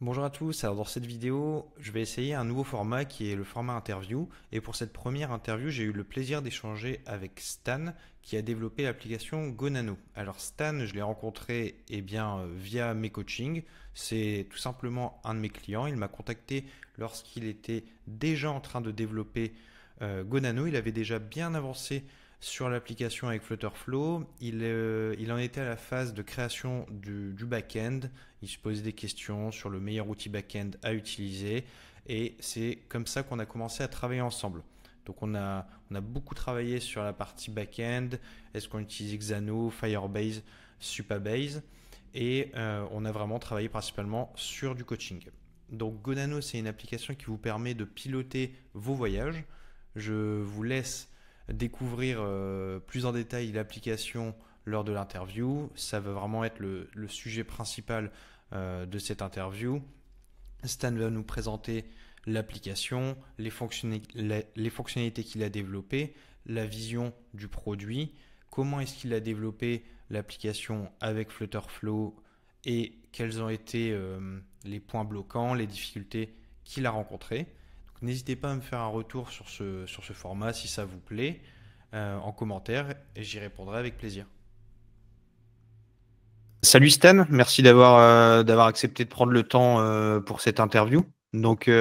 Bonjour à tous, alors dans cette vidéo, je vais essayer un nouveau format qui est le format interview. Et pour cette première interview, j'ai eu le plaisir d'échanger avec Stan qui a développé l'application GoNano. Alors Stan, je l'ai rencontré via mes coachings. C'est tout simplement un de mes clients. Il m'a contacté lorsqu'il était déjà en train de développer GoNano. Il avait déjà bien avancé sur l'application avec Flutterflow. Il en était à la phase de création du back-end. Il se posait des questions sur le meilleur outil back-end à utiliser. Et c'est comme ça qu'on a commencé à travailler ensemble. Donc on a beaucoup travaillé sur la partie back-end. Est-ce qu'on utilise Xano, Firebase, Supabase. Et on a vraiment travaillé principalement sur du coaching. Donc Gonano, c'est une application qui vous permet de piloter vos voyages. Je vous laisse découvrir plus en détail l'application lors de l'interview. Ça va vraiment être le sujet principal de cette interview. Stan va nous présenter l'application, les fonctionnalités qu'il a développées, la vision du produit, comment est-ce qu'il a développé l'application avec Flutterflow et quels ont été les points bloquants, les difficultés qu'il a rencontrées. Donc, n'hésitez pas à me faire un retour sur ce format si ça vous plaît en commentaire et j'y répondrai avec plaisir. Salut Stan, merci d'avoir accepté de prendre le temps pour cette interview. Donc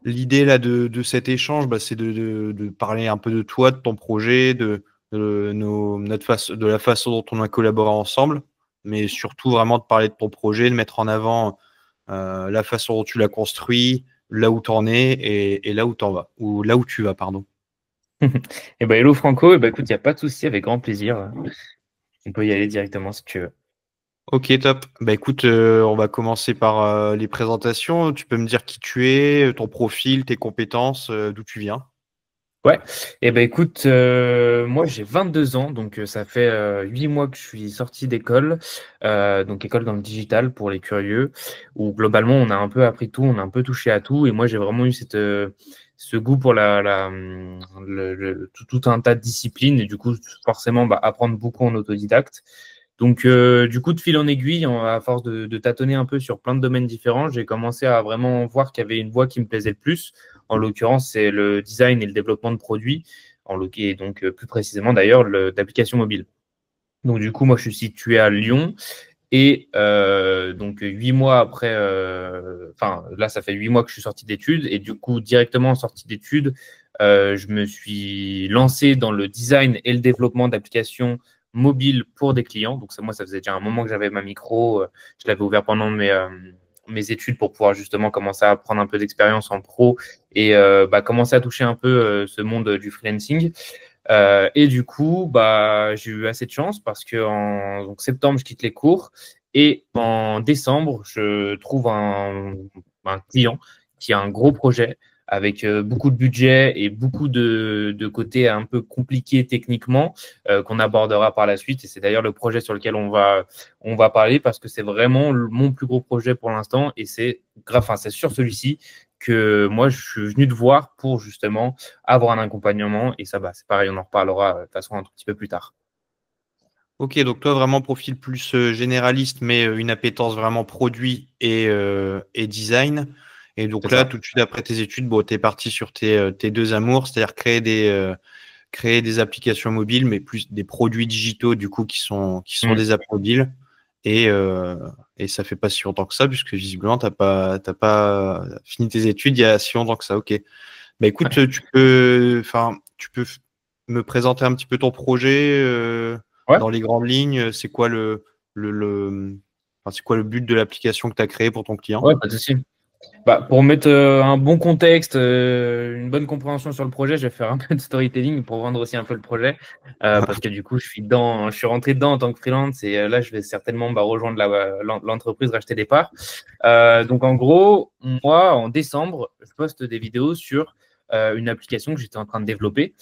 l'idée là de cet échange, c'est de parler un peu de toi, de ton projet, de la façon dont on a collaboré ensemble, mais surtout vraiment de parler de ton projet, de mettre en avant la façon dont tu l'as construit, là où tu en es et là où tu en vas, ou là où tu vas, pardon. Eh ben, hello Franco, eh ben, écoute, il n'y a pas de souci, avec grand plaisir. On peut y aller directement si tu veux. Ok, top. Bah écoute, on va commencer par les présentations. Tu peux me dire qui tu es, ton profil, tes compétences, d'où tu viens. Ouais, eh ben, écoute, moi j'ai 22 ans, donc ça fait 8 mois que je suis sorti d'école, donc école dans le digital pour les curieux, où globalement on a un peu appris tout, on a un peu touché à tout, et moi j'ai vraiment eu ce goût pour tout un tas de disciplines, et du coup forcément apprendre beaucoup en autodidacte. Donc, du coup, de fil en aiguille, à force de tâtonner un peu sur plein de domaines différents, j'ai commencé à vraiment voir qu'il y avait une voie qui me plaisait le plus. En l'occurrence, c'est le design et le développement de produits, et donc plus précisément d'ailleurs d'applications mobiles. Donc, du coup, moi, je suis situé à Lyon. Et donc, 8 mois après, enfin, là, ça fait 8 mois que je suis sorti d'études. Et du coup, directement en sortie d'études, je me suis lancé dans le design et le développement d'applications mobiles pour des clients. Donc, ça, moi, ça faisait déjà un moment que j'avais ma micro. Je l'avais ouvert pendant mes études pour pouvoir justement commencer à prendre un peu d'expérience en pro et commencer à toucher un peu ce monde du freelancing. Et du coup, j'ai eu assez de chance parce que en donc, septembre, je quitte les cours et en décembre, je trouve un client qui a un gros projet avec beaucoup de budget et beaucoup de côtés un peu compliqués techniquement qu'on abordera par la suite. Et c'est d'ailleurs le projet sur lequel on va parler parce que c'est vraiment mon plus gros projet pour l'instant et c'est grave, enfin, c'est sur celui-ci que moi, je suis venu te voir pour justement avoir un accompagnement. Et ça, c'est pareil, on en reparlera de toute façon un tout petit peu plus tard. Ok, donc toi vraiment profil plus généraliste, mais une appétence vraiment produit et design. Et C'est donc là, ça. tout de suite après tes études, bon, tu es parti sur tes deux amours, c'est-à-dire créer des applications mobiles, mais plus des produits digitaux du coup qui sont Mm. des apps mobiles. Et, euh, et ça fait pas si longtemps que ça, puisque visiblement, t'as pas fini tes études il y a si longtemps que ça. Ok. Bah écoute, Ouais. tu peux me présenter un petit peu ton projet Ouais. dans les grandes lignes. C'est quoi c'est quoi le but de l'application que tu as créée pour ton client? Ouais, pas de souci. Pour mettre un bon contexte, une bonne compréhension sur le projet, je vais faire un peu de storytelling pour vendre aussi un peu le projet. Parce que du coup, je suis rentré dedans en tant que freelance et là, je vais certainement rejoindre l'entreprise, racheter des parts. Donc, en gros, moi, en décembre, je poste des vidéos sur une application que j'étais en train de développer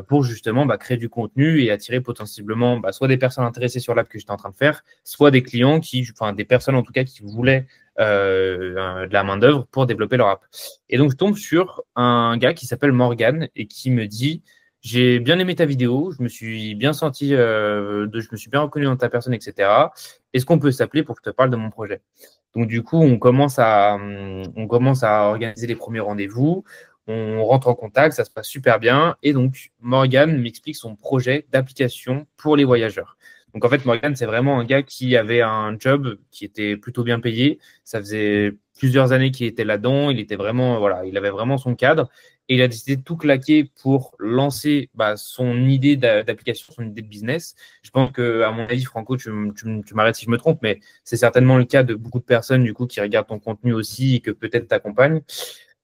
pour justement créer du contenu et attirer potentiellement soit des personnes intéressées sur l'app que j'étais en train de faire, soit des clients enfin des personnes en tout cas qui voulaient de la main-d'œuvre pour développer leur app. Et donc, je tombe sur un gars qui s'appelle Morgan et qui me dit: J'ai bien aimé ta vidéo, je me suis bien senti, je me suis bien reconnu dans ta personne, etc. Est-ce qu'on peut s'appeler pour que je te parle de mon projet? Donc, du coup, on commence à organiser les premiers rendez-vous. On rentre en contact, ça se passe super bien. Et donc, Morgan m'explique son projet d'application pour les voyageurs. Donc, en fait, Morgan, c'est vraiment un gars qui avait un job qui était plutôt bien payé. Ça faisait plusieurs années qu'il était là-dedans. Il était vraiment, voilà, il avait vraiment son cadre. Et il a décidé de tout claquer pour lancer son idée d'application, son idée de business. Je pense que, à mon avis, Franco, tu m'arrêtes si je me trompe, mais c'est certainement le cas de beaucoup de personnes du coup qui regardent ton contenu aussi et que peut-être t'accompagnent.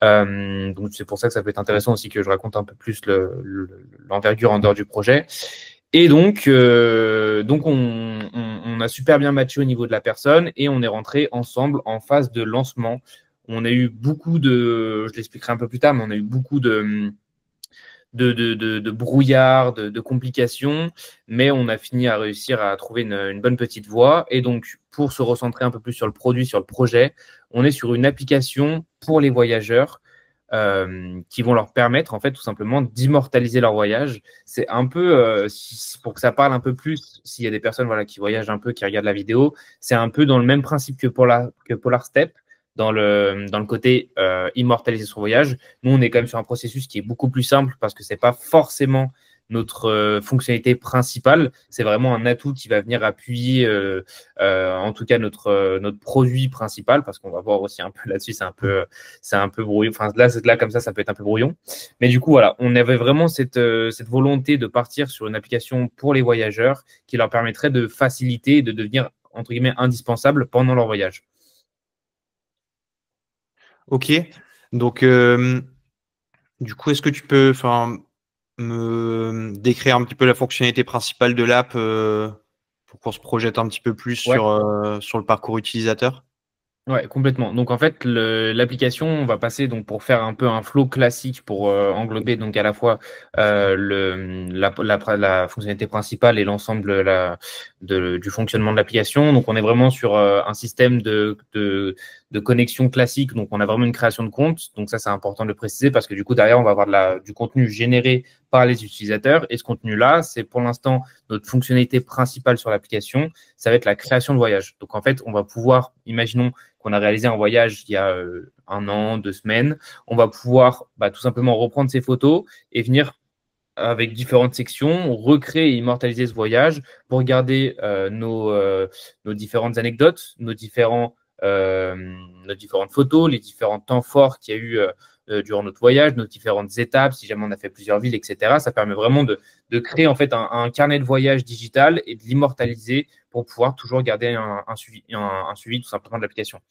Donc c'est pour ça que ça peut être intéressant aussi que je raconte un peu plus l'envergure en dehors du projet. Et donc on a super bien matché au niveau de la personne et on est rentré ensemble en phase de lancement. On a eu beaucoup je l'expliquerai un peu plus tard, mais on a eu beaucoup de brouillard, de complications, mais on a fini à réussir à trouver une bonne petite voie. Et donc, pour se recentrer un peu plus sur le produit, sur le projet, on est sur une application pour les voyageurs qui vont leur permettre, en fait, tout simplement d'immortaliser leur voyage. C'est un peu, pour que ça parle un peu plus, s'il y a des personnes voilà, qui voyagent un peu, qui regardent la vidéo, c'est un peu dans le même principe que Polar Step, dans le côté immortaliser son voyage. Nous, on est quand même sur un processus qui est beaucoup plus simple parce que ce n'est pas forcément notre fonctionnalité principale. C'est vraiment un atout qui va venir appuyer, en tout cas, notre produit principal, parce qu'on va voir aussi un peu là-dessus, c'est un peu brouillon. Enfin, là, comme ça peut être un peu brouillon. Mais du coup, voilà, on avait vraiment cette volonté de partir sur une application pour les voyageurs qui leur permettrait de faciliter et de devenir, entre guillemets, indispensable pendant leur voyage. Ok, donc du coup, est-ce que tu peux me décrire un petit peu la fonctionnalité principale de l'app pour qu'on se projette un petit peu plus Ouais. sur le parcours utilisateur? Ouais, complètement. Donc en fait, l'application, on va passer donc pour faire un peu un flow classique pour englober donc à la fois la fonctionnalité principale et l'ensemble du fonctionnement de l'application. Donc on est vraiment sur un système de connexion classique. Donc on a vraiment une création de compte. Donc ça, c'est important de le préciser parce que du coup, derrière, on va avoir du contenu généré par les utilisateurs. Et ce contenu-là, c'est pour l'instant notre fonctionnalité principale sur l'application. Ça va être la création de voyage. Donc en fait, on va pouvoir, imaginons qu'on a réalisé un voyage il y a un an, 2 semaines, on va pouvoir tout simplement reprendre ces photos et venir avec différentes sections, recréer et immortaliser ce voyage pour garder nos différentes anecdotes, nos différentes photos, les différents temps forts qu'il y a eu durant notre voyage, nos différentes étapes, si jamais on a fait plusieurs villes, etc. Ça permet vraiment de créer en fait un carnet de voyage digital et de l'immortaliser pour pouvoir toujours garder un suivi tout simplement de l'application.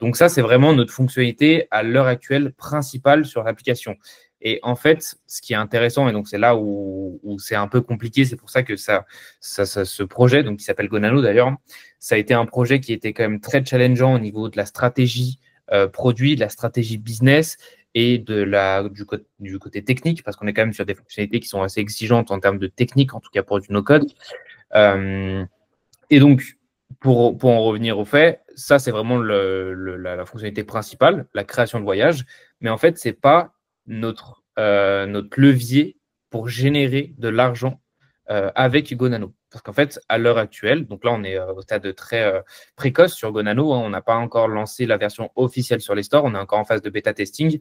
Donc ça, c'est vraiment notre fonctionnalité à l'heure actuelle principale sur l'application. Et en fait, ce qui est intéressant, et donc c'est là où c'est un peu compliqué, c'est pour ça que ce projet, donc qui s'appelle Gonano d'ailleurs, ça a été un projet qui était quand même très challengeant au niveau de la stratégie produit, de la stratégie business et du côté technique, parce qu'on est quand même sur des fonctionnalités qui sont assez exigeantes en termes de technique, en tout cas pour du no-code. Et donc, pour en revenir au fait, ça, c'est vraiment la fonctionnalité principale, la création de voyage. Mais en fait, ce n'est pas notre levier pour générer de l'argent avec Gonano. Parce qu'en fait, à l'heure actuelle, donc là, on est au stade très précoce sur Gonano. Hein, on n'a pas encore lancé la version officielle sur les stores. On est encore en phase de bêta testing.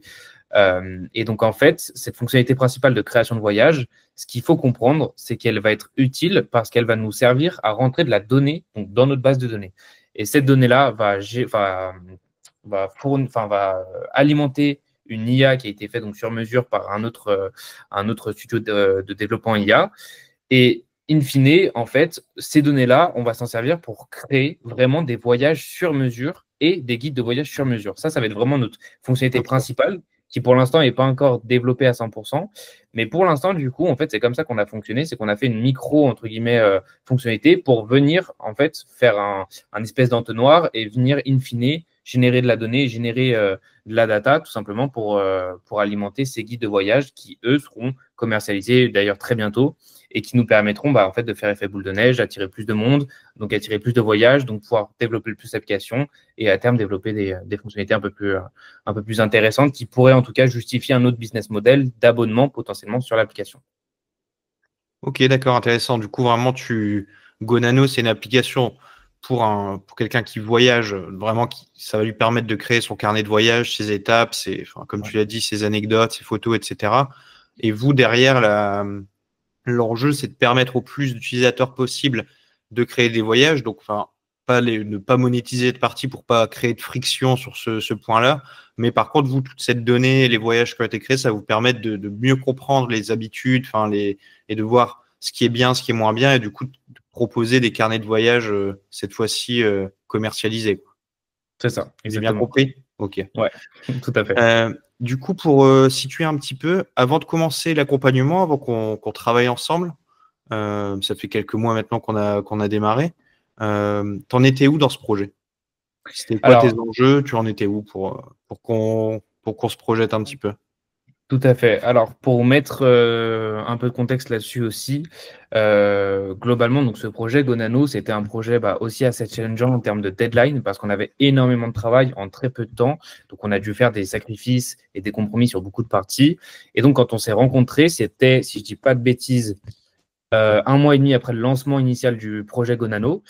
Et donc, en fait, cette fonctionnalité principale de création de voyage, ce qu'il faut comprendre, c'est qu'elle va être utile parce qu'elle va nous servir à rentrer de la donnée donc, dans notre base de données. Et cette donnée-là va alimenter une IA qui a été faite donc, sur mesure par un autre studio de développement IA. Et in fine, en fait, ces données-là, on va s'en servir pour créer vraiment des voyages sur mesure et des guides de voyage sur mesure. Ça va être vraiment notre fonctionnalité Ok. principale qui pour l'instant n'est pas encore développée à 100%. Mais pour l'instant, du coup, en fait, c'est comme ça qu'on a fonctionné, c'est qu'on a fait une micro, entre guillemets, fonctionnalité pour venir, en fait, faire un espèce d'entonnoir et venir, in fine, générer de la donnée, générer de la data, tout simplement pour alimenter ces guides de voyage qui, eux, seront commercialisés d'ailleurs très bientôt et qui nous permettront en fait, de faire effet boule de neige, attirer plus de monde, donc attirer plus de voyages, donc pouvoir développer le plus d'applications et à terme développer des fonctionnalités un peu plus intéressantes qui pourraient en tout cas justifier un autre business model d'abonnement potentiellement sur l'application. Ok, d'accord, intéressant. Du coup, vraiment, Gonano, c'est une application pour quelqu'un qui voyage, vraiment, ça va lui permettre de créer son carnet de voyage, ses étapes, comme tu l'as dit, ses anecdotes, ses photos, etc. Et vous, derrière, l'enjeu, c'est de permettre au plus d'utilisateurs possible de créer des voyages. Donc, enfin, ne pas monétiser de partie pour pas créer de friction sur ce point-là. Mais par contre, vous, toute cette donnée, les voyages qui ont été créés, ça vous permet de mieux comprendre les habitudes, et de voir ce qui est bien, ce qui est moins bien, et du coup, de proposer des carnets de voyage, cette fois-ci, commercialisés, quoi. C'est ça, J'ai bien exactement. compris? Ok. Ouais, tout à fait. Du coup, pour situer un petit peu, avant de commencer l'accompagnement, avant qu'on travaille ensemble, ça fait quelques mois maintenant qu'on a démarré. T'en étais où dans ce projet? C'était quoi tes Alors, enjeux? Tu en étais où pour qu'on se projette un petit peu? tout à fait. Alors, pour mettre un peu de contexte là-dessus aussi, globalement, donc ce projet Gonano, c'était un projet aussi assez challengeant en termes de deadline parce qu'on avait énormément de travail en très peu de temps. Donc, on a dû faire des sacrifices et des compromis sur beaucoup de parties. Et donc, quand on s'est rencontrés, c'était, si je dis pas de bêtises, 1 mois et demi après le lancement initial du projet Gonano.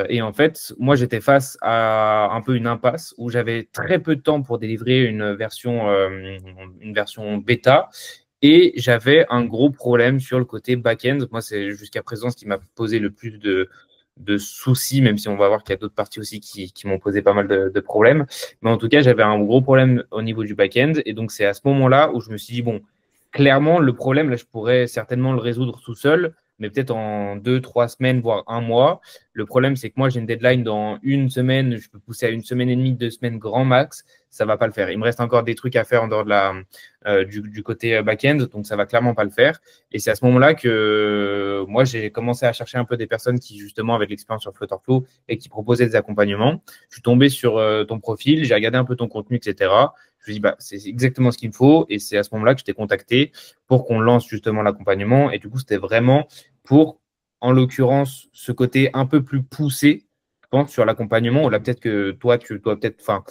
Et en fait, moi, j'étais face à un peu une impasse où j'avais très peu de temps pour délivrer une version bêta et j'avais un gros problème sur le côté back-end. Moi, c'est jusqu'à présent ce qui m'a posé le plus de soucis, même si on va voir qu'il y a d'autres parties aussi qui m'ont posé pas mal de problèmes. Mais en tout cas, j'avais un gros problème au niveau du back-end. Et donc, c'est à ce moment-là où je me suis dit, bon, clairement, le problème, là, je pourrais certainement le résoudre tout seul, mais peut-être en 2, 3 semaines, voire un mois. Le problème, c'est que moi, j'ai une deadline dans une semaine. Je peux pousser à 1 semaine et demie, 2 semaines grand max. Ça va pas le faire. Il me reste encore des trucs à faire en dehors du côté back-end, donc ça va clairement pas le faire. Et c'est à ce moment-là que moi, j'ai commencé à chercher un peu des personnes qui, justement, avaient de l'expérience sur Flutterflow et qui proposaient des accompagnements. Je suis tombé sur ton profil, j'ai regardé un peu ton contenu, etc. Je me dis, c'est exactement ce qu'il me faut. Et c'est à ce moment-là que je t'ai contacté pour qu'on lance justement l'accompagnement. Et du coup, c'était vraiment pour, en l'occurrence, ce côté un peu plus poussé, je pense, sur l'accompagnement. Ou là, peut-être que toi, tu dois peut-être, enfin,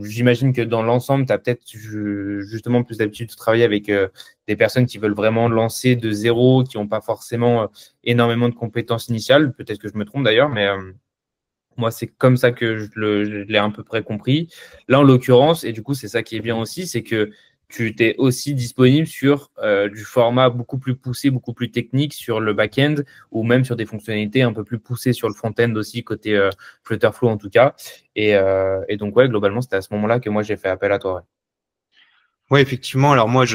j'imagine que dans l'ensemble, tu as peut-être justement plus d'habitude de travailler avec des personnes qui veulent vraiment lancer de zéro, qui n'ont pas forcément énormément de compétences initiales. Peut-être que je me trompe d'ailleurs, mais moi, c'est comme ça que je l'ai à peu près compris. Là, en l'occurrence, et du coup, c'est ça qui est bien aussi, c'est que tu t'es aussi disponible sur du format beaucoup plus poussé, beaucoup plus technique sur le back-end ou même sur des fonctionnalités un peu plus poussées sur le front-end aussi, côté Flutterflow en tout cas. Et donc, ouais, globalement, c'était à ce moment-là que moi, j'ai fait appel à toi. Ouais. Oui, effectivement. Alors moi,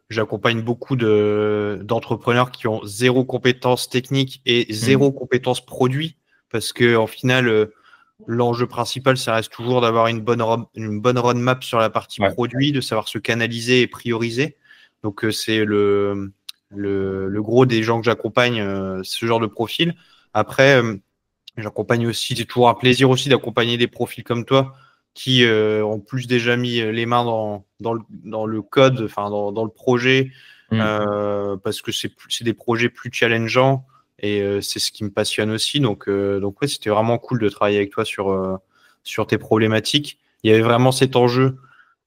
j'accompagne beaucoup d'entrepreneurs qui ont zéro compétence technique et zéro compétence produit, parce que en final, l'enjeu principal, ça reste toujours d'avoir une bonne roadmap sur la partie Ouais. produit, de savoir se canaliser et prioriser. Donc c'est le gros des gens que j'accompagne, ce genre de profil. Après, j'accompagne aussi, c'est toujours un plaisir aussi d'accompagner des profils comme toi qui ont plus déjà mis les mains dans le code, enfin dans le projet, parce que c'est des projets plus challengeants et c'est ce qui me passionne aussi. Donc ouais, c'était vraiment cool de travailler avec toi sur tes problématiques. Il y avait vraiment cet enjeu.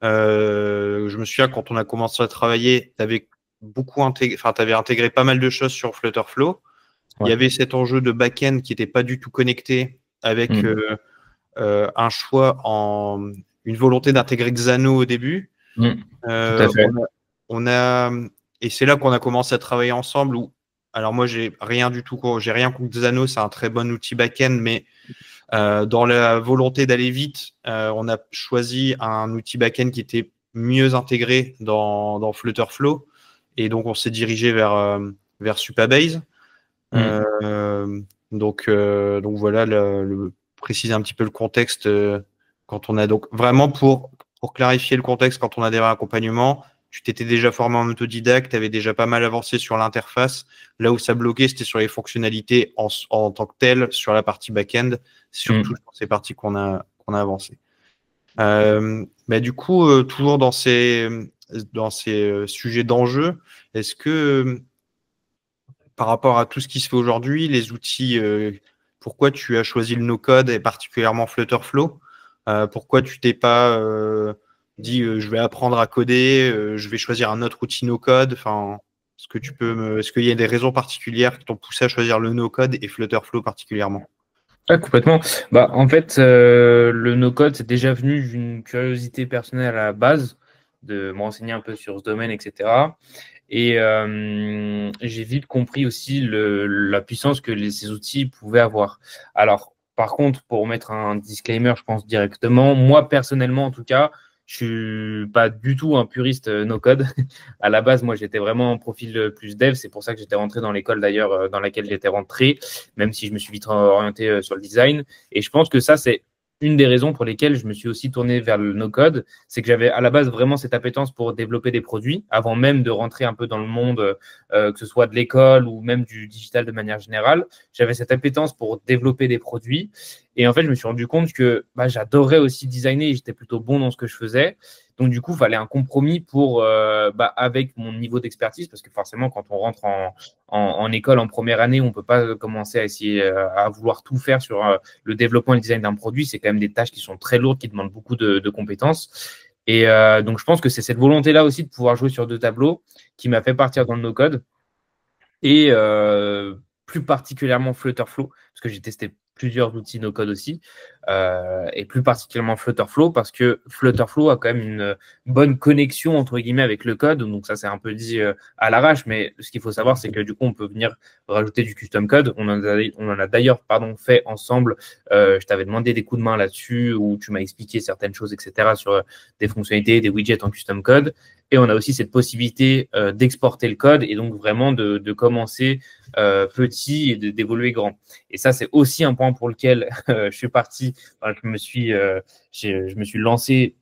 Je me souviens quand on a commencé à travailler, tu avais t'avais intégré pas mal de choses sur Flutterflow. Il y Ouais. avait cet enjeu de back-end qui n'était pas du tout connecté avec un choix une volonté d'intégrer Xano au début. Tout à fait. On a, et c'est là qu'on a commencé à travailler ensemble. Alors moi, j'ai rien du tout, j'ai rien contre Xano, c'est un très bon outil back-end, mais dans la volonté d'aller vite, on a choisi un outil back-end qui était mieux intégré dans Flutterflow, et donc on s'est dirigé vers Supabase. Donc voilà, préciser un petit peu le contexte quand on a donc vraiment pour clarifier le contexte quand on a des accompagnements, tu t'étais déjà formé en autodidacte, tu avais déjà pas mal avancé sur l'interface. Là où ça bloquait, c'était sur les fonctionnalités en tant que telles, sur la partie back-end, surtout sur ces parties qu'on a avancées. Du coup, toujours dans ces sujets d'enjeu, est-ce que par rapport à tout ce qui se fait aujourd'hui, les outils, pourquoi tu as choisi le no-code et particulièrement Flutterflow? Pourquoi tu t'es pas dit je vais apprendre à coder, je vais choisir un autre outil no-code? Enfin, est-ce qu'il y a des raisons particulières qui t'ont poussé à choisir le no-code et Flutterflow particulièrement? Ouais, complètement. Bah, en fait, le no-code, c'est déjà venu d'une curiosité personnelle à la base, de me renseigner un peu sur ce domaine, etc. Et j'ai vite compris aussi la puissance que ces outils pouvaient avoir. Alors, par contre, pour mettre un disclaimer, je pense directement, moi personnellement en tout cas, je suis pas du tout un puriste no-code. À la base, moi, j'étais vraiment en profil plus dev. C'est pour ça que j'étais rentré dans l'école d'ailleurs dans laquelle j'étais rentré, même si je me suis vite orienté sur le design. Et je pense que ça, c'est une des raisons pour lesquelles je me suis aussi tourné vers le no-code, c'est que j'avais à la base vraiment cette appétence pour développer des produits avant même de rentrer un peu dans le monde, que ce soit de l'école ou même du digital de manière générale. J'avais cette appétence pour développer des produits. Et en fait, je me suis rendu compte que bah, j'adorais aussi designer et j'étais plutôt bon dans ce que je faisais. Donc, du coup, il fallait un compromis pour, bah, avec mon niveau d'expertise, parce que forcément, quand on rentre en école en première année, on ne peut pas commencer à essayer à vouloir tout faire sur le développement et le design d'un produit. C'est quand même des tâches qui sont très lourdes, qui demandent beaucoup de compétences. Et donc, je pense que c'est cette volonté-là aussi de pouvoir jouer sur deux tableaux qui m'a fait partir dans le no-code et plus particulièrement Flutterflow, parce que j'ai testé plusieurs outils no-code aussi, et plus particulièrement Flutterflow, parce que Flutterflow a quand même une bonne connexion, entre guillemets, avec le code, donc ça c'est un peu dit à l'arrache, mais ce qu'il faut savoir, c'est que du coup, on peut venir rajouter du custom code. On en a d'ailleurs fait ensemble, je t'avais demandé des coups de main là-dessus, où tu m'as expliqué certaines choses, etc., sur des fonctionnalités, des widgets en custom code. Et on a aussi cette possibilité d'exporter le code et donc vraiment de commencer petit et d'évoluer grand. Et ça, c'est aussi un point pour lequel je suis parti, enfin, je me suis lancé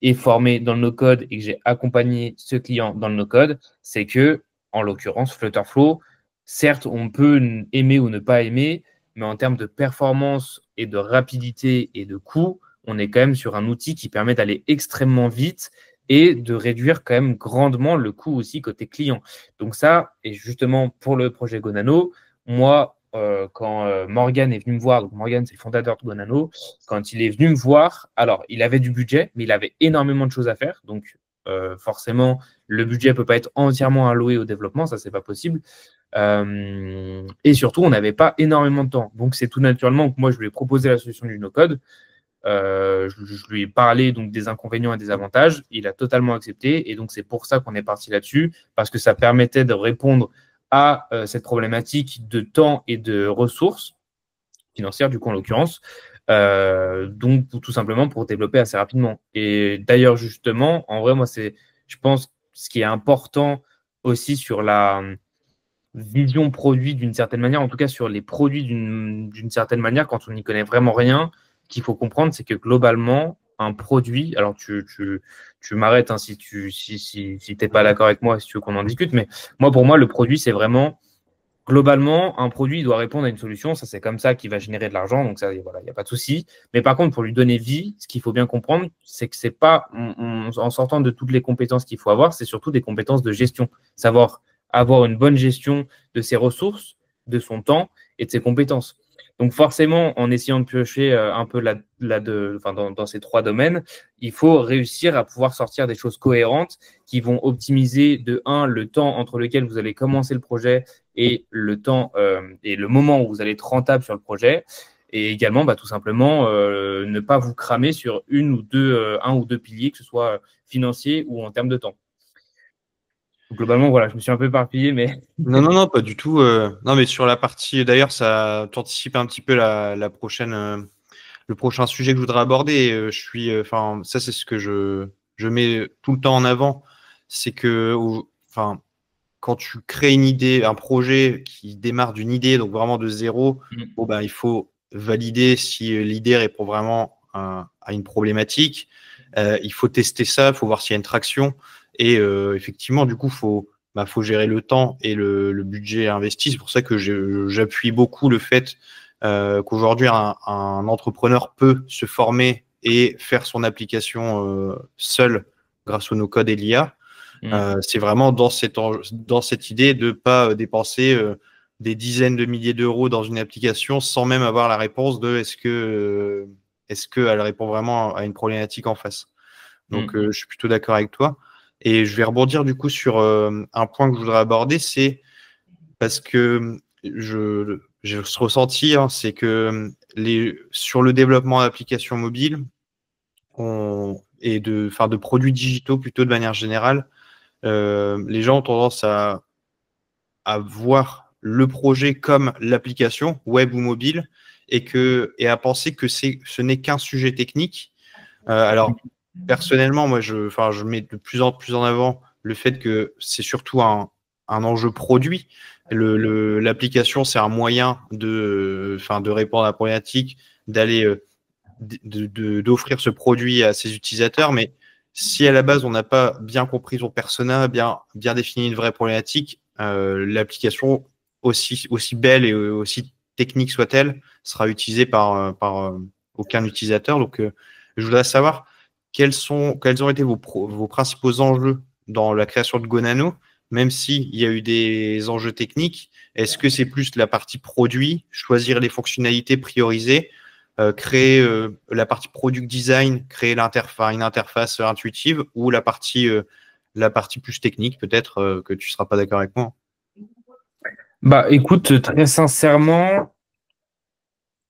et formé dans le no-code et que j'ai accompagné ce client dans le no-code, c'est que, en l'occurrence, Flutterflow, certes, on peut aimer ou ne pas aimer, mais en termes de performance et de rapidité et de coût, on est quand même sur un outil qui permet d'aller extrêmement vite et de réduire quand même grandement le coût aussi côté client. Donc ça, et justement pour le projet Gonano, moi, quand Morgan est venu me voir, donc Morgan c'est le fondateur de Gonano, quand il est venu me voir, alors il avait du budget, mais il avait énormément de choses à faire, donc forcément le budget ne peut pas être entièrement alloué au développement, ça c'est pas possible. Et surtout, on n'avait pas énormément de temps. Donc c'est tout naturellement que moi je lui ai proposé la solution du no-code. Je lui ai parlé donc des inconvénients et des avantages. Il a totalement accepté. Et donc, c'est pour ça qu'on est parti là-dessus, parce que ça permettait de répondre à cette problématique de temps et de ressources financières, du coup, en l'occurrence. Donc, tout simplement pour développer assez rapidement. Et d'ailleurs, justement, en vrai, moi, je pense, ce qui est important aussi sur la vision produit d'une certaine manière, en tout cas sur les produits d'une certaine manière, quand on n'y connaît vraiment rien, qu'il faut comprendre, c'est que globalement, un produit, alors tu m'arrêtes hein, si t'es pas d'accord avec moi, si tu veux qu'on en discute, mais moi, pour moi, le produit, c'est vraiment, globalement, un produit il doit répondre à une solution, ça c'est comme ça qu'il va générer de l'argent, donc ça, voilà, il n'y a pas de souci. Mais par contre, pour lui donner vie, ce qu'il faut bien comprendre, c'est que c'est pas, en sortant de toutes les compétences qu'il faut avoir, c'est surtout des compétences de gestion, savoir avoir une bonne gestion de ses ressources, de son temps et de ses compétences. Donc forcément, en essayant de piocher un peu dans ces trois domaines, il faut réussir à pouvoir sortir des choses cohérentes qui vont optimiser de un, le temps entre lequel vous allez commencer le projet et le temps et le moment où vous allez être rentable sur le projet. Et également, bah, tout simplement, ne pas vous cramer sur un ou deux piliers, que ce soit financier ou en termes de temps. Donc, globalement, voilà, je me suis un peu éparpillé, mais Non, non, non, pas du tout. Non, mais sur la partie, d'ailleurs, ça t'anticipe un petit peu la prochaine, le prochain sujet que je voudrais aborder. Enfin, ça, c'est ce que je mets tout le temps en avant. C'est que, enfin, quand tu crées une idée, un projet qui démarre d'une idée, donc vraiment de zéro, bon, ben, il faut valider si l'idée répond vraiment à une problématique. Il faut tester ça, il faut voir s'il y a une traction. Et effectivement, du coup, faut gérer le temps et le budget investi. C'est pour ça que j'appuie beaucoup le fait qu'aujourd'hui, un entrepreneur peut se former et faire son application seul grâce au no-code et l'IA. C'est vraiment dans cette idée de ne pas dépenser des dizaines de milliers d'euros dans une application sans même avoir la réponse de est-ce qu'elle répond vraiment à une problématique en face. Donc, je suis plutôt d'accord avec toi. Et je vais rebondir du coup sur un point que je voudrais aborder, c'est parce que j'ai ce ressenti, hein, c'est que sur le développement d'applications mobiles et de produits digitaux plutôt de manière générale, les gens ont tendance à voir le projet comme l'application, web ou mobile, et à penser que ce n'est qu'un sujet technique. Alors, personnellement, moi, je mets de plus en plus en avant le fait que c'est surtout un enjeu produit. L'application, c'est un moyen de répondre à la problématique, d'offrir ce produit à ses utilisateurs. Mais si à la base, on n'a pas bien compris son persona, bien défini une vraie problématique, l'application, aussi belle et aussi technique soit-elle, sera utilisée par aucun utilisateur. Donc, je voudrais savoir quels ont été vos principaux enjeux dans la création de GoNano, même s'il y a eu des enjeux techniques. Est-ce que c'est plus la partie produit, choisir les fonctionnalités priorisées, créer la partie product design, créer une interface intuitive, ou la partie plus technique, peut-être que tu ne seras pas d'accord avec moi? Bah, écoute, très sincèrement,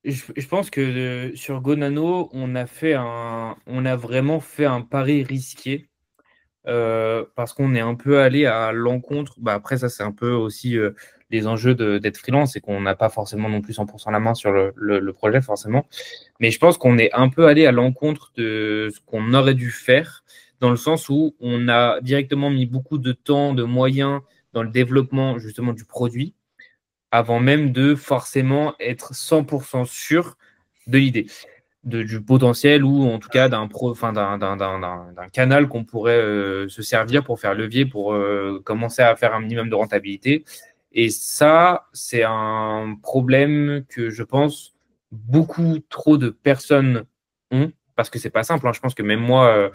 je pense que sur GoNano, on a vraiment fait un pari risqué parce qu'on est un peu allé à l'encontre. Bah, après, ça, c'est un peu aussi les enjeux d'être freelance et qu'on n'a pas forcément non plus 100% la main sur le projet, forcément. Mais je pense qu'on est un peu allé à l'encontre de ce qu'on aurait dû faire, dans le sens où on a directement mis beaucoup de temps, de moyens dans le développement justement du produit avant même de forcément être 100% sûr de l'idée, du potentiel ou en tout cas d'un canal qu'on pourrait se servir pour faire levier, pour commencer à faire un minimum de rentabilité. Et ça, c'est un problème que je pense beaucoup trop de personnes ont, parce que c'est pas simple, hein. Je pense que même moi,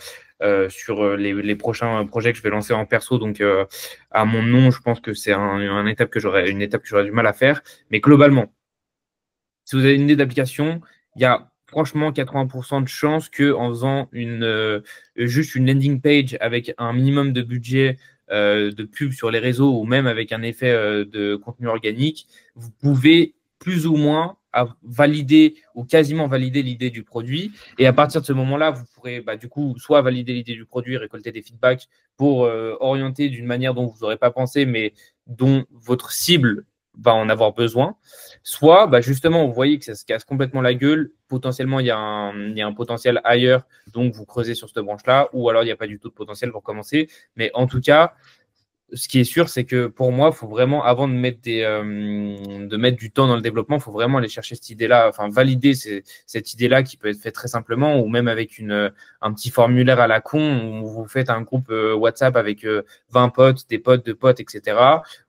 sur les prochains projets que je vais lancer en perso, donc à mon nom, je pense que c'est une étape que j'aurais du mal à faire. Mais globalement, si vous avez une idée d'application, il y a franchement 80% de chances qu'en faisant juste une landing page avec un minimum de budget de pub sur les réseaux ou même avec un effet de contenu organique, vous pouvez plus ou moins valider ou quasiment valider l'idée du produit. Et à partir de ce moment-là, vous pourrez du coup soit valider l'idée du produit, récolter des feedbacks pour orienter d'une manière dont vous n'aurez pas pensé, mais dont votre cible va en avoir besoin. Soit, justement, vous voyez que ça se casse complètement la gueule. Potentiellement, il y a un potentiel ailleurs, donc vous creusez sur cette branche-là, ou alors il n'y a pas du tout de potentiel pour commencer. Mais en tout cas, ce qui est sûr, c'est que pour moi, il faut vraiment, avant de mettre du temps dans le développement, il faut vraiment aller chercher cette idée-là, enfin valider cette idée-là qui peut être faite très simplement, ou même avec un petit formulaire à la con, où vous faites un groupe WhatsApp avec 20 potes, des potes de potes, etc.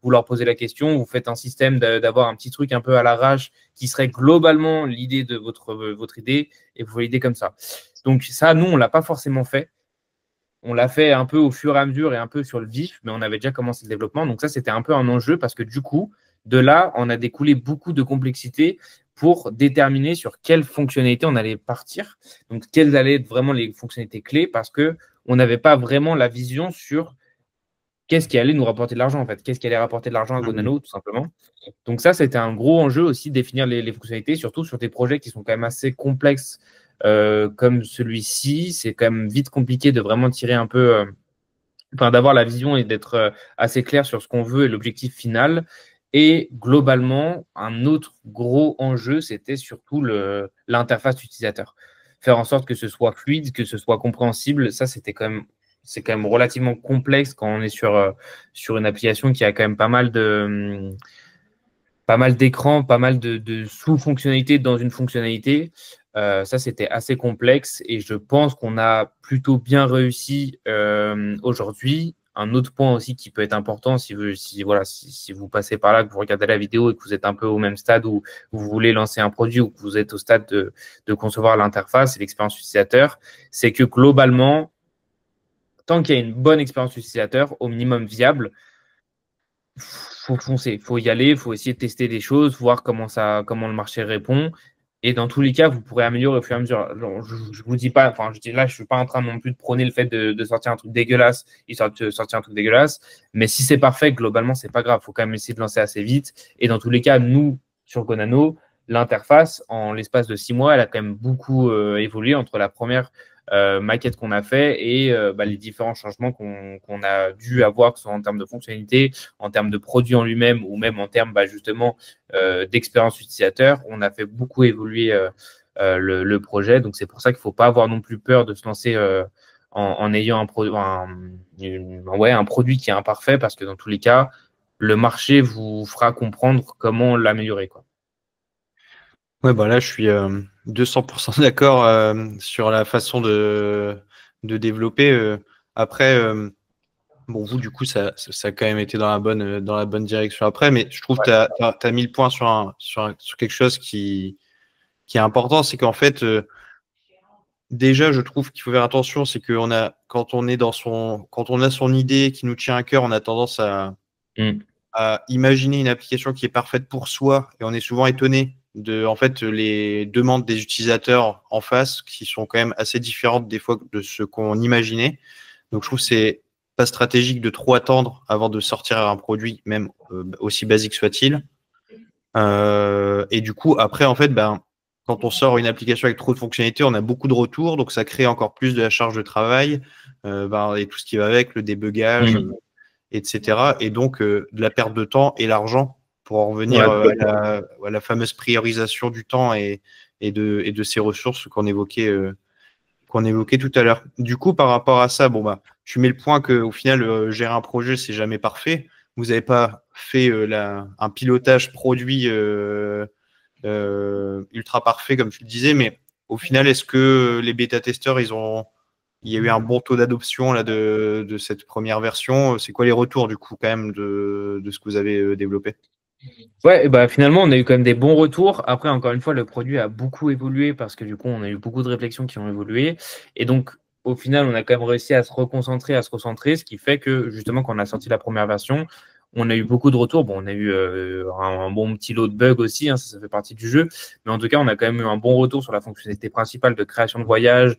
Vous leur posez la question, vous faites un système d'avoir un petit truc un peu à l'arrache qui serait globalement l'idée de votre idée, et vous validez comme ça. Donc ça, nous, on ne l'a pas forcément fait. On l'a fait un peu au fur et à mesure et un peu sur le vif, mais on avait déjà commencé le développement. Donc ça, c'était un peu un enjeu parce que du coup, de là, on a découlé beaucoup de complexité pour déterminer sur quelles fonctionnalités on allait partir. Donc, quelles allaient être vraiment les fonctionnalités clés parce qu'on n'avait pas vraiment la vision sur qu'est-ce qui allait nous rapporter de l'argent, en fait. Qu'est-ce qui allait rapporter de l'argent à GoNano, tout simplement. Donc ça, c'était un gros enjeu aussi, définir les fonctionnalités, surtout sur des projets qui sont quand même assez complexes comme celui-ci. C'est quand même vite compliqué de vraiment tirer un peu, d'avoir la vision et d'être assez clair sur ce qu'on veut et l'objectif final. Et globalement, un autre gros enjeu, c'était surtout l'interface utilisateur. Faire en sorte que ce soit fluide, que ce soit compréhensible, ça, c'est quand même relativement complexe quand on est sur une application qui a quand même pas mal d'écrans, pas mal de sous-fonctionnalités dans une fonctionnalité. Ça, c'était assez complexe et je pense qu'on a plutôt bien réussi aujourd'hui. Un autre point aussi qui peut être important, si vous passez par là, que vous regardez la vidéo et que vous êtes un peu au même stade où vous voulez lancer un produit ou que vous êtes au stade de concevoir l'interface et l'expérience utilisateur, c'est que globalement, tant qu'il y a une bonne expérience utilisateur, au minimum viable, faut foncer, faut y aller, faut essayer de tester des choses, voir comment le marché répond. Et dans tous les cas, vous pourrez améliorer au fur et à mesure. Alors, je vous dis pas, enfin, je dis là, je suis pas en train non plus de prôner le fait de sortir un truc dégueulasse, histoire de sortir un truc dégueulasse. Mais si c'est parfait, globalement, c'est pas grave. Faut quand même essayer de lancer assez vite. Et dans tous les cas, nous, sur Gonano, l'interface, en l'espace de 6 mois, elle a quand même beaucoup évolué entre la première maquette qu'on a fait et les différents changements qu'on a dû avoir, que ce soit en termes de fonctionnalité, en termes de produit en lui-même ou même en termes justement d'expérience utilisateur. On a fait beaucoup évoluer le projet. Donc, c'est pour ça qu'il ne faut pas avoir non plus peur de se lancer en ayant un produit qui est imparfait, parce que dans tous les cas, le marché vous fera comprendre comment l'améliorer, quoi. Ouais, bah là, je suis 200% d'accord sur la façon de développer. Après, bon, vous, du coup, ça a quand même été dans la bonne direction après, mais je trouve que tu as mis le point sur quelque chose qui est important, c'est qu'en fait, déjà, je trouve qu'il faut faire attention, c'est quand on a son idée qui nous tient à cœur, on a tendance à imaginer une application qui est parfaite pour soi, et on est souvent étonné de, en fait, les demandes des utilisateurs en face, qui sont quand même assez différentes des fois de ce qu'on imaginait. Donc, je trouve que c'est pas stratégique de trop attendre avant de sortir un produit, même aussi basique soit-il. Et du coup, après, en fait, quand on sort une application avec trop de fonctionnalités, on a beaucoup de retours, donc ça crée encore plus de la charge de travail, et tout ce qui va avec, le débugage, etc. Et donc, de la perte de temps et l'argent pour en revenir à la fameuse priorisation du temps et de ces ressources qu'on évoquait tout à l'heure. Du coup, par rapport à ça, tu mets le point qu'au final, gérer un projet, c'est jamais parfait. Vous n'avez pas fait un pilotage produit ultra parfait, comme tu le disais, mais au final, est-ce que les bêta-testeurs, il y a eu un bon taux d'adoption là, de cette première version? C'est quoi les retours, du coup, quand même, de ce que vous avez développé? Ouais, finalement, on a eu quand même des bons retours. Après, encore une fois, le produit a beaucoup évolué parce que du coup, on a eu beaucoup de réflexions qui ont évolué. Et donc, au final, on a quand même réussi à se reconcentrer, à se recentrer, ce qui fait que justement, quand on a sorti la première version, on a eu beaucoup de retours. Bon, on a eu un bon petit lot de bugs aussi, hein, ça fait partie du jeu. Mais en tout cas, on a quand même eu un bon retour sur la fonctionnalité principale de création de voyage,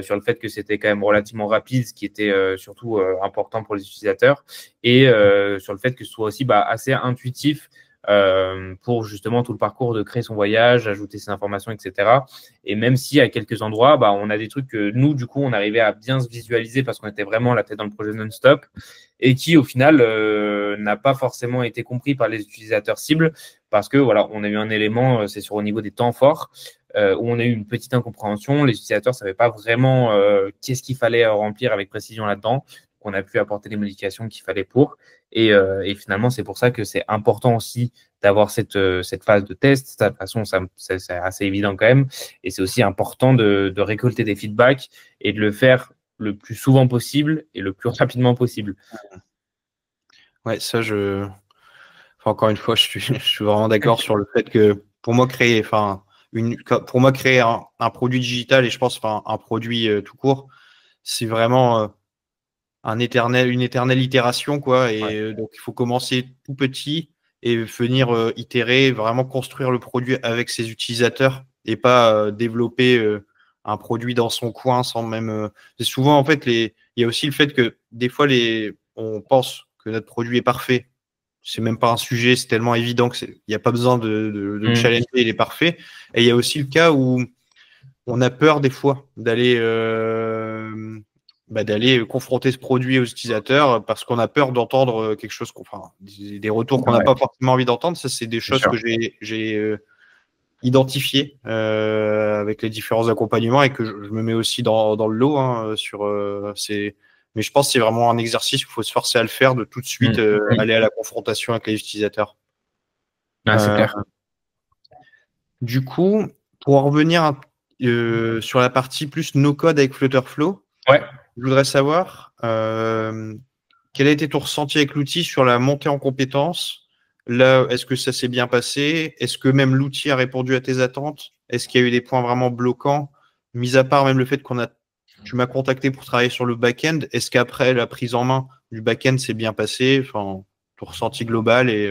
sur le fait que c'était quand même relativement rapide, ce qui était surtout important pour les utilisateurs, et sur le fait que ce soit aussi assez intuitif pour justement tout le parcours de créer son voyage, ajouter ses informations, etc. Et même si à quelques endroits, on a des trucs que nous, du coup, on arrivait à bien se visualiser parce qu'on était vraiment la tête dans le projet non-stop et qui, au final, n'a pas forcément été compris par les utilisateurs cibles parce que, voilà, on a eu un élément, c'est sur au niveau des temps forts, où on a eu une petite incompréhension. Les utilisateurs ne savaient pas vraiment qu'est-ce qu'il fallait remplir avec précision là-dedans. On a pu apporter les modifications qu'il fallait pour. Et finalement, c'est pour ça que c'est important aussi d'avoir cette phase de test. De toute façon, c'est assez évident quand même. Et c'est aussi important de récolter des feedbacks et de le faire le plus souvent possible et le plus rapidement possible. Ouais, ça, encore une fois, je suis vraiment d'accord sur le fait que pour moi, créer un produit digital et je pense un produit tout court, c'est vraiment une éternelle itération, quoi. Et donc, il faut commencer tout petit et venir itérer, vraiment construire le produit avec ses utilisateurs et pas développer un produit dans son coin sans même. C'est souvent, en fait, il y a aussi le fait que des fois, on pense que notre produit est parfait. C'est même pas un sujet, c'est tellement évident qu'il n'y a pas besoin de le challenger, il est parfait. Et il y a aussi le cas où on a peur des fois d'aller confronter ce produit aux utilisateurs parce qu'on a peur d'entendre quelque chose, des retours qu'on n'a pas forcément envie d'entendre. Ça, c'est des choses que j'ai identifiées avec les différents accompagnements et que je me mets aussi dans le lot mais je pense que c'est vraiment un exercice qu'il faut se forcer à le faire, de tout de suite aller à la confrontation avec les utilisateurs. C'est clair. Du coup, pour en revenir sur la partie plus no-code avec Flutterflow, je voudrais savoir quel a été ton ressenti avec l'outil sur la montée en compétences. Là, est-ce que ça s'est bien passé? Est-ce que même l'outil a répondu à tes attentes? Est-ce qu'il y a eu des points vraiment bloquants? Mis à part même le fait tu m'as contacté pour travailler sur le back-end, est-ce qu'après la prise en main du back-end s'est bien passé? Enfin, ton ressenti global et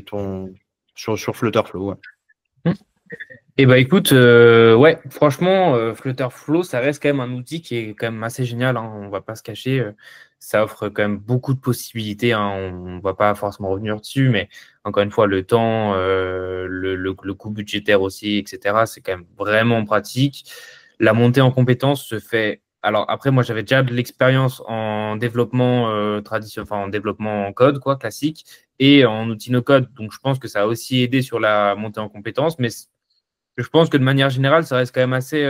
ton sur Flutterflow, ouais. Écoute, franchement, Flutterflow, ça reste quand même un outil qui est quand même assez génial, hein, on va pas se cacher. ça offre quand même beaucoup de possibilités, hein. On ne va pas forcément revenir dessus, mais encore une fois, le temps, le coût budgétaire aussi, etc., c'est quand même vraiment pratique. La montée en compétences se fait. Alors après, moi, j'avais déjà de l'expérience en développement traditionnel, enfin en développement en code, quoi, classique, et en outil no-code. Donc, je pense que ça a aussi aidé sur la montée en compétences, mais je pense que de manière générale, ça reste quand même assez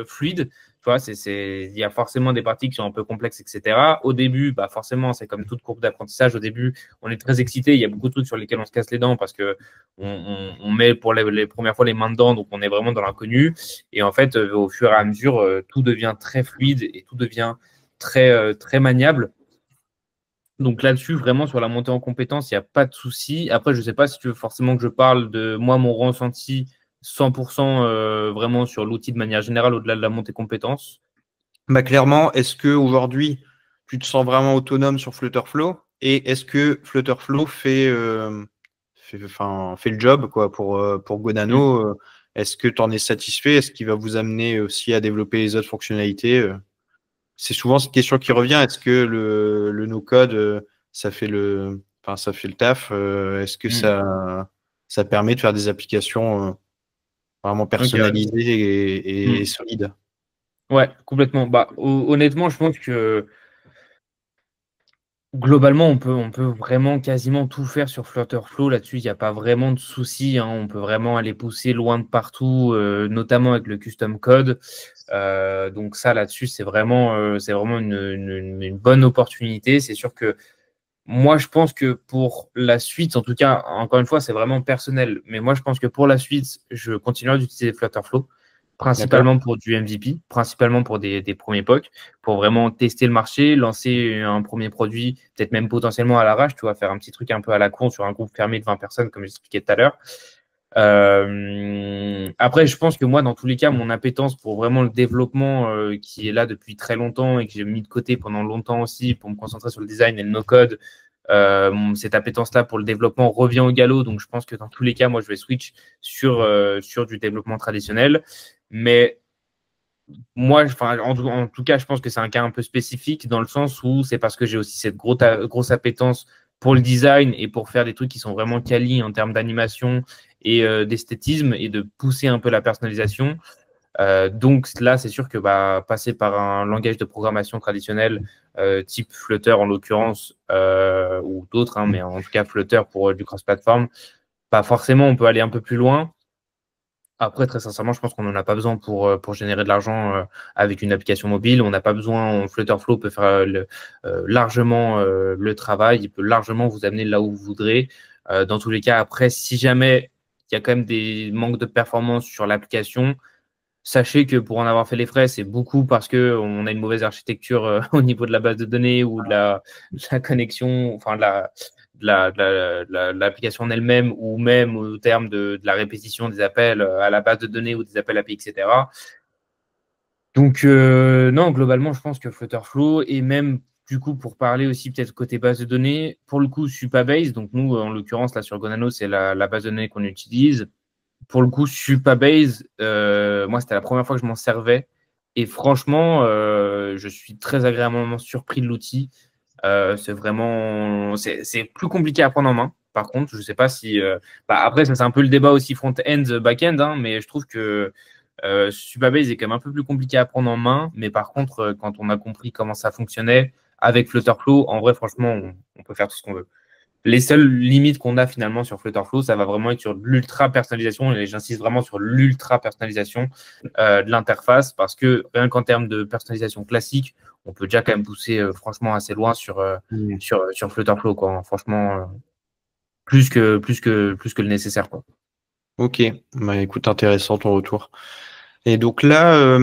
fluide. Tu vois, il y a forcément des parties qui sont un peu complexes, etc. Au début, bah forcément, c'est comme toute courbe d'apprentissage. Au début, on est très excité. Il y a beaucoup de trucs sur lesquels on se casse les dents parce que on met pour les premières fois les mains dedans, donc on est vraiment dans l'inconnu. Et en fait, au fur et à mesure, tout devient très fluide et tout devient très maniable. Donc là-dessus, vraiment sur la montée en compétences, il n'y a pas de souci. Après, je ne sais pas si tu veux forcément que je parle de moi, mon ressenti 100% vraiment sur l'outil de manière générale au-delà de la montée compétences. Bah, clairement, est-ce que aujourd'hui tu te sens vraiment autonome sur Flutterflow et est-ce que Flutterflow fait le job quoi, pour Mm. Godano est-ce que tu en es satisfait? Est-ce qu'il va vous amener aussi à développer les autres fonctionnalités C'est souvent cette question qui revient. Est-ce que le no-code, ça fait le taf est-ce que Mm. ça permet de faire des applications vraiment Ok, ouais. personnalisées et Mm. solides? Ouais, complètement. Bah, honnêtement, je pense que globalement, on peut vraiment quasiment tout faire sur Flutterflow. Là-dessus, il n'y a pas vraiment de souci, hein. On peut vraiment aller pousser loin de partout, notamment avec le custom code. Donc ça, là-dessus, c'est vraiment une bonne opportunité. C'est sûr que moi, je pense que pour la suite, en tout cas, encore une fois, c'est vraiment personnel. Mais moi, je pense que pour la suite, je continuerai d'utiliser Flutterflow, D'accord? principalement pour du MVP, principalement pour des premiers POC, pour vraiment tester le marché, lancer un premier produit, peut-être même potentiellement à l'arrache, tu vois, faire un petit truc un peu à la con sur un groupe fermé de 20 personnes, comme j'expliquais tout à l'heure. Après, je pense que moi, dans tous les cas, mon appétence pour vraiment le développement qui est là depuis très longtemps et que j'ai mis de côté pendant longtemps aussi pour me concentrer sur le design et le no-code, cette appétence-là pour le développement revient au galop. Donc, je pense que dans tous les cas, moi, je vais switch sur du développement traditionnel. Mais moi, enfin, en tout cas, je pense que c'est un cas un peu spécifique dans le sens où c'est parce que j'ai aussi cette grosse appétence pour le design et pour faire des trucs qui sont vraiment quali en termes d'animation et d'esthétisme et de pousser un peu la personnalisation. Donc là, c'est sûr que passer par un langage de programmation traditionnel type Flutter en l'occurrence ou d'autres, hein, mais en tout cas Flutter pour du cross-platform, pas forcément, on peut aller un peu plus loin. Après, très sincèrement, je pense qu'on n'en a pas besoin pour générer de l'argent avec une application mobile. On n'a pas besoin, Flutterflow peut faire largement le travail, il peut largement vous amener là où vous voudrez. Dans tous les cas, après, si jamais il y a quand même des manques de performance sur l'application, sachez que pour en avoir fait les frais, c'est beaucoup parce qu'on a une mauvaise architecture au niveau de la base de données ou de la connexion, enfin l'application en elle-même ou même au terme de la répétition des appels à la base de données ou des appels API, etc. Donc, non, globalement, je pense que Flutterflow et même du coup, pour parler aussi peut-être côté base de données, pour le coup, Supabase, donc nous, en l'occurrence, là sur Gonano, c'est la base de données qu'on utilise. Pour le coup, Supabase, moi, c'était la première fois que je m'en servais. Et franchement, je suis très agréablement surpris de l'outil. C'est plus compliqué à prendre en main. Par contre, je ne sais pas si. Après, ça, c'est un peu le débat aussi front-end, back-end, hein, mais je trouve que Supabase est quand même un peu plus compliqué à prendre en main. Mais par contre, quand on a compris comment ça fonctionnait avec Flutterflow, en vrai, franchement, on peut faire tout ce qu'on veut. Les seules limites qu'on a finalement sur Flutterflow, ça va vraiment être sur l'ultra personnalisation, et j'insiste vraiment sur l'ultra personnalisation de l'interface, parce que rien qu'en termes de personnalisation classique, on peut déjà quand même pousser franchement assez loin Mm. sur Flutterflow, quoi. Franchement, plus que le nécessaire, quoi. Ok, bah, écoute, intéressant ton retour. Et donc là,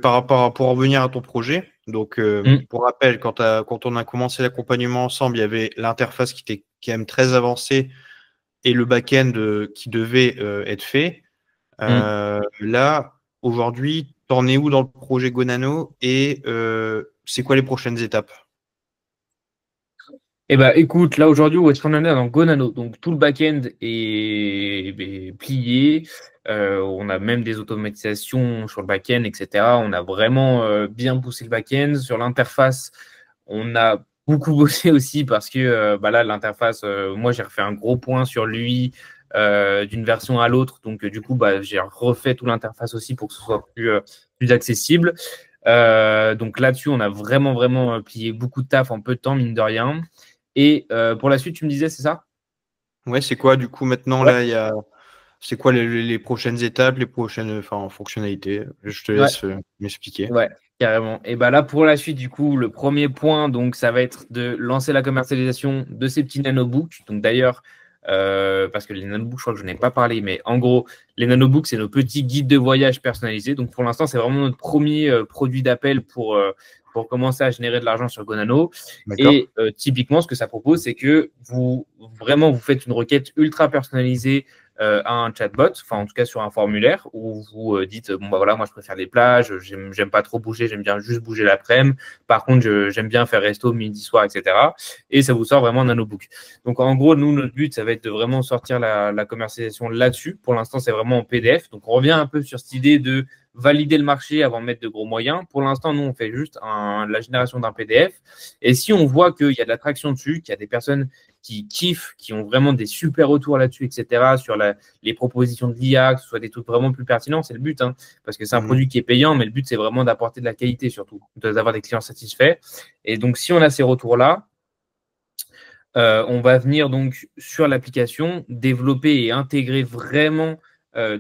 par rapport pour revenir à ton projet, Mm, pour rappel, quand on a commencé l'accompagnement ensemble, il y avait l'interface qui était quand même très avancée et le back-end qui devait être fait. mm. Là, aujourd'hui, t'en es où dans le projet Gonano et c'est quoi les prochaines étapes? Eh ben, écoute, là aujourd'hui, où est-ce qu'on en est dans Gonano? Donc, tout le back-end est plié. On a même des automatisations sur le back-end, etc. On a vraiment bien poussé le back-end. Sur l'interface, On a beaucoup bossé aussi parce que là, l'interface, moi, j'ai refait un gros point sur l'UI d'une version à l'autre. Donc, du coup, j'ai refait toute l'interface aussi pour que ce soit plus accessible. Donc là-dessus, on a vraiment, vraiment plié beaucoup de taf en peu de temps, mine de rien. Et pour la suite, tu me disais, c'est ça? Ouais, c'est quoi du coup maintenant Ouais. là, c'est quoi les prochaines étapes, les prochaines fonctionnalités? Je te Ouais. laisse m'expliquer. Ouais, carrément. Et bah là, pour la suite, du coup, le premier point, donc, ça va être de lancer la commercialisation de ces petits nanobooks. Donc d'ailleurs, parce que les nanobooks, je crois que je n'ai pas parlé, mais en gros, les nanobooks, c'est nos petits guides de voyage personnalisés. Donc pour l'instant, c'est vraiment notre premier produit d'appel pour commencer à générer de l'argent sur GoNano. D'accord? Et typiquement, ce que ça propose, c'est que vous faites une requête ultra personnalisée à un chatbot, enfin en tout cas sur un formulaire où vous dites bon bah voilà, moi je préfère les plages, j'aime pas trop bouger, j'aime bien juste bouger l'après-midi. Par contre, j'aime bien faire resto midi soir, etc. Et ça vous sort vraiment un nanobook. Donc en gros, nous notre but ça va être de vraiment sortir la commercialisation là-dessus. Pour l'instant, c'est vraiment en PDF. Donc on revient un peu sur cette idée de valider le marché avant de mettre de gros moyens. Pour l'instant, nous on fait juste la génération d'un PDF. Et si on voit qu'il y a de l'attraction dessus, qu'il y a des personnes qui kiffent, qui ont vraiment des super retours là-dessus, etc., sur les propositions de l'IA, que ce soit des trucs vraiment plus pertinents, c'est le but, hein, parce que c'est un Mhm. produit qui est payant, mais le but, c'est vraiment d'apporter de la qualité surtout, d'avoir des clients satisfaits. Et donc, si on a ces retours-là, on va venir donc sur l'application développer et intégrer vraiment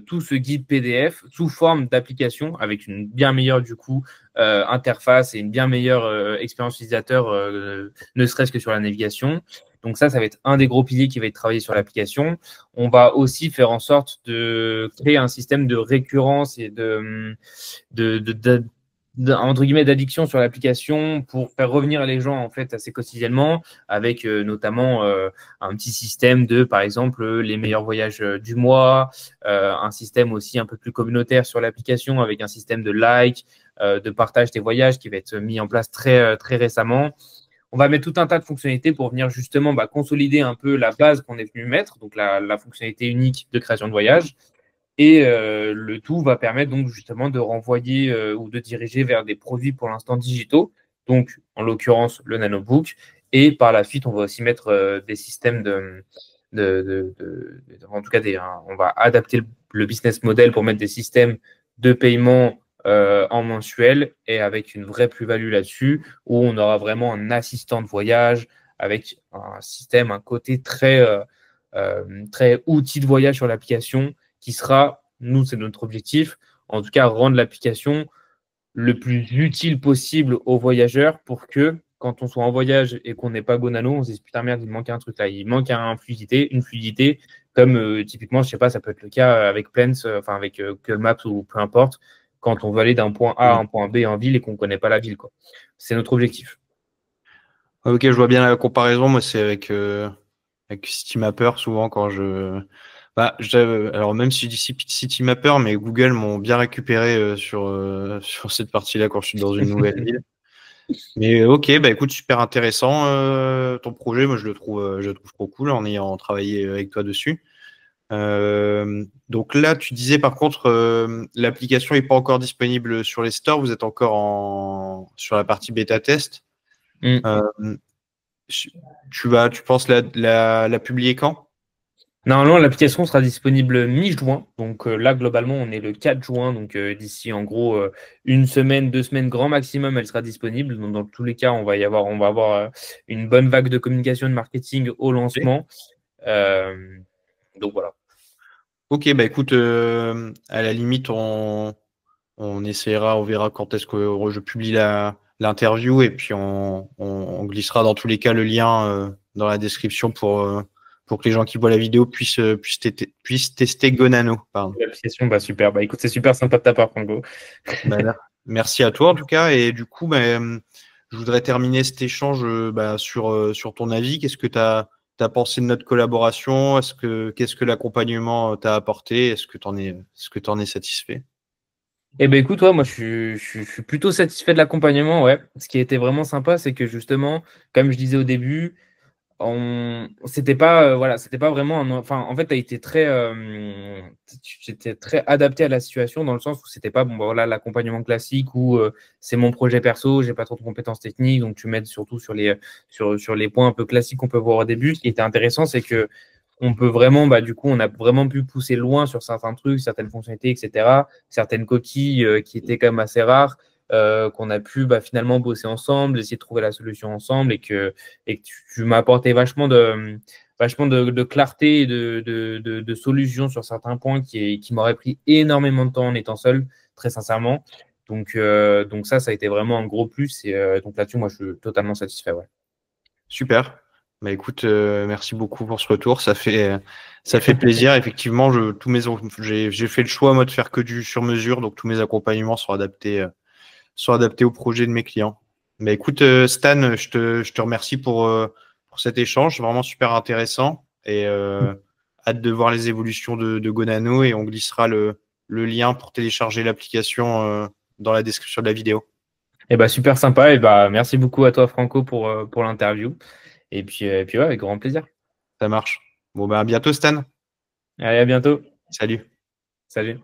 tout ce guide PDF sous forme d'application avec une bien meilleure du coup interface et une bien meilleure expérience utilisateur, ne serait-ce que sur la navigation. Donc ça va être un des gros piliers qui va être travaillé sur l'application. On va aussi faire en sorte de créer un système de récurrence et de entre guillemets d'addiction sur l'application pour faire revenir les gens en fait assez quotidiennement avec notamment un petit système de par exemple les meilleurs voyages du mois, un système aussi un peu plus communautaire sur l'application avec un système de like, de partage des voyages qui va être mis en place très récemment. On va mettre tout un tas de fonctionnalités pour venir justement consolider un peu la base qu'on est venu mettre, donc la fonctionnalité unique de création de voyage. Et le tout va permettre donc justement de renvoyer ou de diriger vers des produits pour l'instant digitaux, donc en l'occurrence le nanobook. Et par la suite, on va aussi mettre des systèmes en tout cas, on va adapter le business model pour mettre des systèmes de paiement en mensuel et avec une vraie plus-value là-dessus, où on aura vraiment un assistant de voyage avec un système, un côté très outil de voyage sur l'application qui sera, nous, c'est notre objectif, en tout cas, rendre l'application le plus utile possible aux voyageurs pour que quand on soit en voyage et qu'on n'ait pas GoNano, on se dise putain merde, il manque un truc là, il manque une fluidité, comme typiquement, je sais pas, ça peut être le cas avec Plens, enfin avec Google Maps ou peu importe, quand on veut aller d'un point A à un point B en ville et qu'on ne connaît pas la ville, quoi. C'est notre objectif. Ok, je vois bien la comparaison. Moi, c'est avec Citymapper souvent quand alors même si je dis Citymapper, mais Google m'ont bien récupéré sur cette partie-là quand je suis dans une nouvelle ville. Mais ok, bah écoute, super intéressant ton projet. Moi, je le trouve trop cool en ayant travaillé avec toi dessus. Donc là, tu disais par contre, l'application n'est pas encore disponible sur les stores. Vous êtes encore sur la partie bêta test. Mm. Euh, tu penses la publier quand? Normalement, l'application sera disponible mi-juin. Donc là, globalement, on est le 4 juin. Donc d'ici, en gros, une semaine, 2 semaines, grand maximum, elle sera disponible. Donc, dans tous les cas, on va avoir une bonne vague de communication et de marketing au lancement. Euh, donc voilà. Ok, bah écoute, à la limite, on essaiera, on verra quand est-ce que je publie l'interview et puis on glissera dans tous les cas le lien dans la description pour que les gens qui voient la vidéo puissent tester Gonano. Pardon. L'application, bah super. Bah écoute, c'est super sympa de ta part, Franco. Bah, merci à toi en tout cas. Et du coup, je voudrais terminer cet échange sur ton avis. Qu'est-ce que tu as pensé de notre collaboration? Qu'est-ce que l'accompagnement t'a apporté? Est-ce que tu en es satisfait? Eh ben écoute, ouais, moi je suis plutôt satisfait de l'accompagnement. Ouais. Ce qui a été vraiment sympa, c'est que justement, comme je disais au début, c'était pas voilà, c'était pas vraiment enfin en fait tu as été très tu étais très adapté à la situation dans le sens où c'était pas bon bah, voilà l'accompagnement classique où c'est mon projet perso, j'ai pas trop de compétences techniques donc tu m'aides surtout sur les points un peu classiques qu'on peut voir au début. Ce qui était intéressant c'est que on peut vraiment bah du coup on a vraiment pu pousser loin sur certains trucs, certaines fonctionnalités etc. Certaines coquilles qui étaient quand même assez rares qu'on a pu bah, finalement bosser ensemble, essayer de trouver la solution ensemble et que tu m'as apporté vachement de clarté et de solutions sur certains points qui m'auraient pris énormément de temps en étant seul, très sincèrement. Donc ça a été vraiment un gros plus. Et donc là-dessus, moi, je suis totalement satisfait. Ouais. Super. Bah écoute, merci beaucoup pour ce retour. Ça fait plaisir. Effectivement, j'ai fait le choix moi de faire que du sur mesure, donc tous mes accompagnements sont adaptés au projet de mes clients. Mais écoute, Stan, je te remercie pour cet échange, vraiment super intéressant. Et hâte de voir les évolutions de Gonano et on glissera le lien pour télécharger l'application dans la description de la vidéo. Et bah, super sympa. Et bah, merci beaucoup à toi, Franco, pour l'interview. Et puis ouais, avec grand plaisir. Ça marche. Bon, bah, à bientôt, Stan. Allez, à bientôt. Salut. Salut.